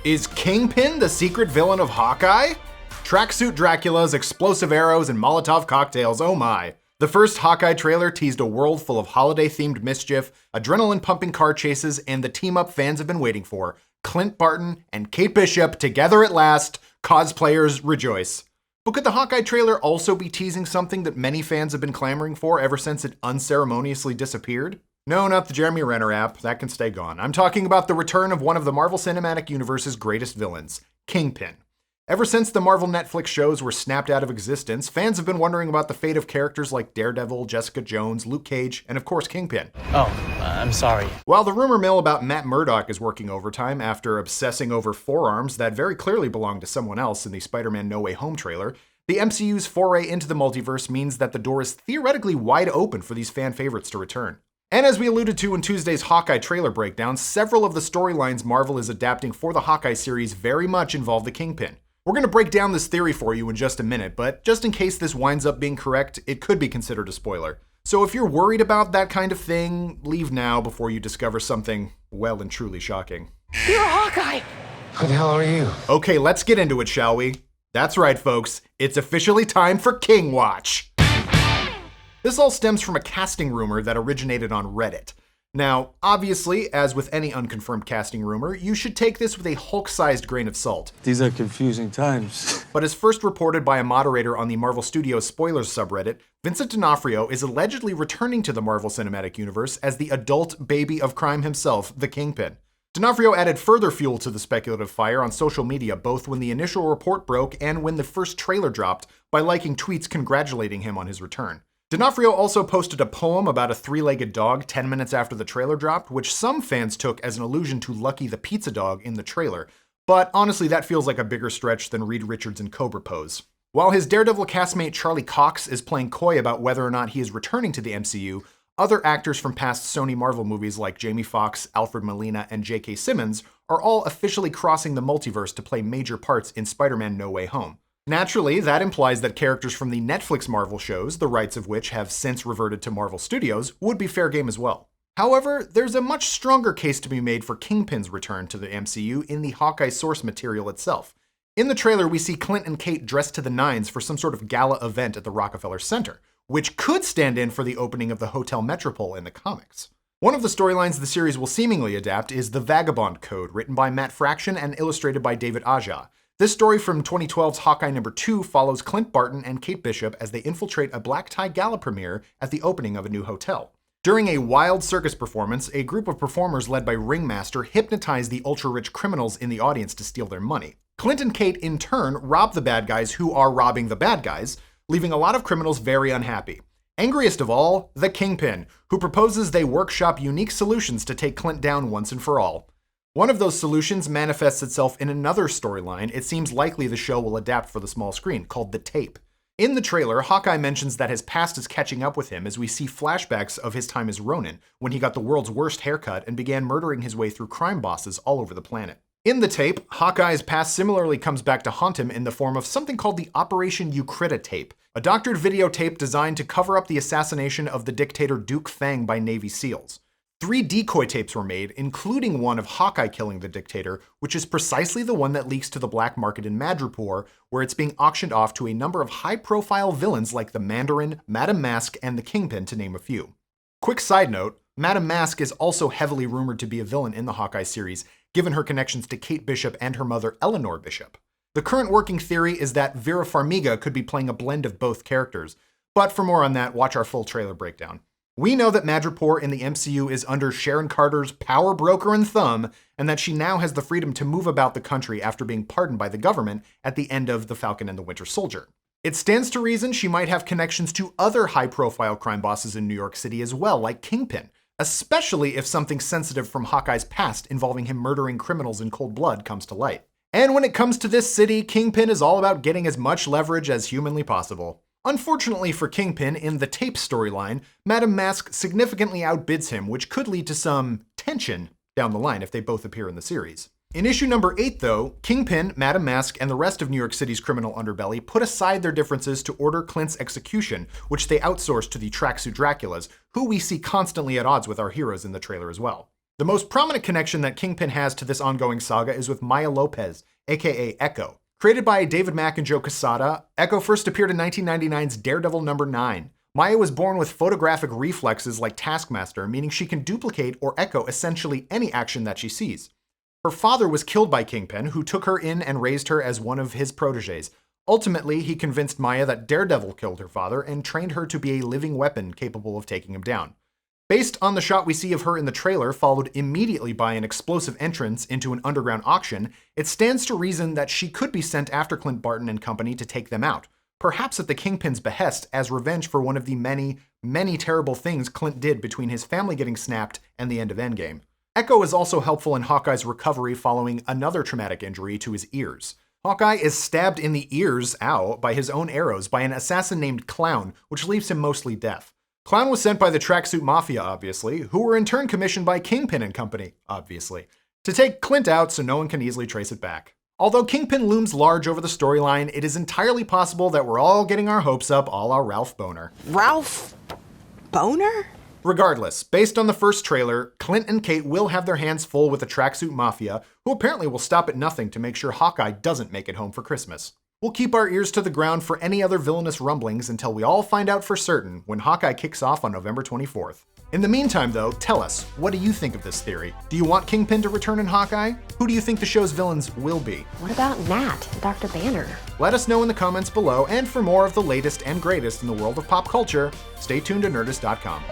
Is Kingpin the secret villain of Hawkeye? Tracksuit Draculas, explosive arrows, and Molotov cocktails, oh my. The first Hawkeye trailer teased a world full of holiday-themed mischief, adrenaline-pumping car chases, and the team-up fans have been waiting for. Clint, Barton, and Kate Bishop together at last. Cosplayers rejoice. But could the Hawkeye trailer also be teasing something that many fans have been clamoring for ever since it unceremoniously disappeared? No, not the Jeremy Renner app. That can stay gone. I'm talking about the return of one of the Marvel Cinematic Universe's greatest villains, Kingpin. Ever since the Marvel Netflix shows were snapped out of existence, fans have been wondering about the fate of characters like Daredevil, Jessica Jones, Luke Cage, and of course Kingpin. I'm sorry. While the rumor mill about Matt Murdock is working overtime after obsessing over forearms that very clearly belonged to someone else in the Spider-Man No Way Home trailer, the MCU's foray into the multiverse means that the door is theoretically wide open for these fan favorites to return. And as we alluded to in Tuesday's Hawkeye trailer breakdown, several of the storylines Marvel is adapting for the Hawkeye series very much involve the Kingpin. We're going to break down this theory for you in just a minute, but just in case this winds up being correct, it could be considered a spoiler. So if you're worried about that kind of thing, leave now before you discover something well and truly shocking. You're Hawkeye! Who the hell are you? Okay, let's get into it, shall we? That's right, folks. It's officially time for King Watch. This all stems from a casting rumor that originated on Reddit. Now, obviously, as with any unconfirmed casting rumor, you should take this with a Hulk-sized grain of salt. These are confusing times. But as first reported by a moderator on the Marvel Studios Spoilers subreddit, Vincent D'Onofrio is allegedly returning to the Marvel Cinematic Universe as the adult baby of crime himself, the Kingpin. D'Onofrio added further fuel to the speculative fire on social media both when the initial report broke and when the first trailer dropped by liking tweets congratulating him on his return. D'Onofrio also posted a poem about a three-legged dog 10 minutes after the trailer dropped, which some fans took as an allusion to Lucky the pizza dog in the trailer. But honestly, that feels like a bigger stretch than Reed Richards in Cobra Pose. While his Daredevil castmate Charlie Cox is playing coy about whether or not he is returning to the MCU, other actors from past Sony Marvel movies like Jamie Foxx, Alfred Molina, and J.K. Simmons are all officially crossing the multiverse to play major parts in Spider-Man No Way Home. Naturally, that implies that characters from the Netflix Marvel shows, the rights of which have since reverted to Marvel Studios, would be fair game as well. However, there's a much stronger case to be made for Kingpin's return to the MCU in the Hawkeye source material itself. In the trailer, we see Clint and Kate dressed to the nines for some sort of gala event at the Rockefeller Center, which could stand in for the opening of the Hotel Metropole in the comics. One of the storylines the series will seemingly adapt is the Vagabond Code, written by Matt Fraction and illustrated by David Aja. This story from 2012's Hawkeye #2 follows Clint Barton and Kate Bishop as they infiltrate a black tie gala premiere at the opening of a new hotel. During a wild circus performance, a group of performers led by Ringmaster hypnotize the ultra-rich criminals in the audience to steal their money. Clint and Kate, in turn, rob the bad guys who are robbing the bad guys, leaving a lot of criminals very unhappy. Angriest of all, the Kingpin, who proposes they workshop unique solutions to take Clint down once and for all. One of those solutions manifests itself in another storyline it seems likely the show will adapt for the small screen, called The Tape. In the trailer, Hawkeye mentions that his past is catching up with him as we see flashbacks of his time as Ronin, when he got the world's worst haircut and began murdering his way through crime bosses all over the planet. In The Tape, Hawkeye's past similarly comes back to haunt him in the form of something called the Operation Eucrita tape, a doctored videotape designed to cover up the assassination of the dictator Duke Fang by Navy SEALs. 3 decoy tapes were made, including one of Hawkeye killing the dictator, which is precisely the one that leaks to the black market in Madripoor, where it's being auctioned off to a number of high-profile villains like the Mandarin, Madame Mask, and the Kingpin, to name a few. Quick side note, Madame Mask is also heavily rumored to be a villain in the Hawkeye series, given her connections to Kate Bishop and her mother Eleanor Bishop. The current working theory is that Vera Farmiga could be playing a blend of both characters, but for more on that, watch our full trailer breakdown. We know that Madripoor in the MCU is under Sharon Carter's power broker and thumb, and that she now has the freedom to move about the country after being pardoned by the government at the end of The Falcon and the Winter Soldier. It stands to reason she might have connections to other high-profile crime bosses in New York City as well, like Kingpin, especially if something sensitive from Hawkeye's past involving him murdering criminals in cold blood comes to light. And when it comes to this city, Kingpin is all about getting as much leverage as humanly possible. Unfortunately for Kingpin, in the Tape storyline, Madame Mask significantly outbids him, which could lead to some tension down the line if they both appear in the series. In issue number 8, though, Kingpin, Madame Mask, and the rest of New York City's criminal underbelly put aside their differences to order Clint's execution, which they outsourced to the Tracksuit Draculas, who we see constantly at odds with our heroes in the trailer as well. The most prominent connection that Kingpin has to this ongoing saga is with Maya Lopez, aka Echo. Created by David Mack and Joe Quesada, Echo first appeared in 1999's Daredevil number 9. Maya was born with photographic reflexes like Taskmaster, meaning she can duplicate or echo essentially any action that she sees. Her father was killed by Kingpin, who took her in and raised her as one of his proteges. Ultimately, he convinced Maya that Daredevil killed her father and trained her to be a living weapon capable of taking him down. Based on the shot we see of her in the trailer, followed immediately by an explosive entrance into an underground auction, it stands to reason that she could be sent after Clint Barton and company to take them out, perhaps at the Kingpin's behest as revenge for one of the many, many terrible things Clint did between his family getting snapped and the end of Endgame. Echo is also helpful in Hawkeye's recovery following another traumatic injury to his ears. Hawkeye is stabbed in the ears, by his own arrows by an assassin named Clown, which leaves him mostly deaf. Clown was sent by the Tracksuit Mafia, obviously, who were in turn commissioned by Kingpin and company, obviously, to take Clint out so no one can easily trace it back. Although Kingpin looms large over the storyline, it is entirely possible that we're all getting our hopes up a la Ralph Boner. Ralph Boner? Regardless, based on the first trailer, Clint and Kate will have their hands full with the Tracksuit Mafia, who apparently will stop at nothing to make sure Hawkeye doesn't make it home for Christmas. We'll keep our ears to the ground for any other villainous rumblings until we all find out for certain when Hawkeye kicks off on November 24th. In the meantime, though, tell us, what do you think of this theory? Do you want Kingpin to return in Hawkeye? Who do you think the show's villains will be? What about Nat and Dr. Banner? Let us know in the comments below, and for more of the latest and greatest in the world of pop culture, stay tuned to Nerdist.com.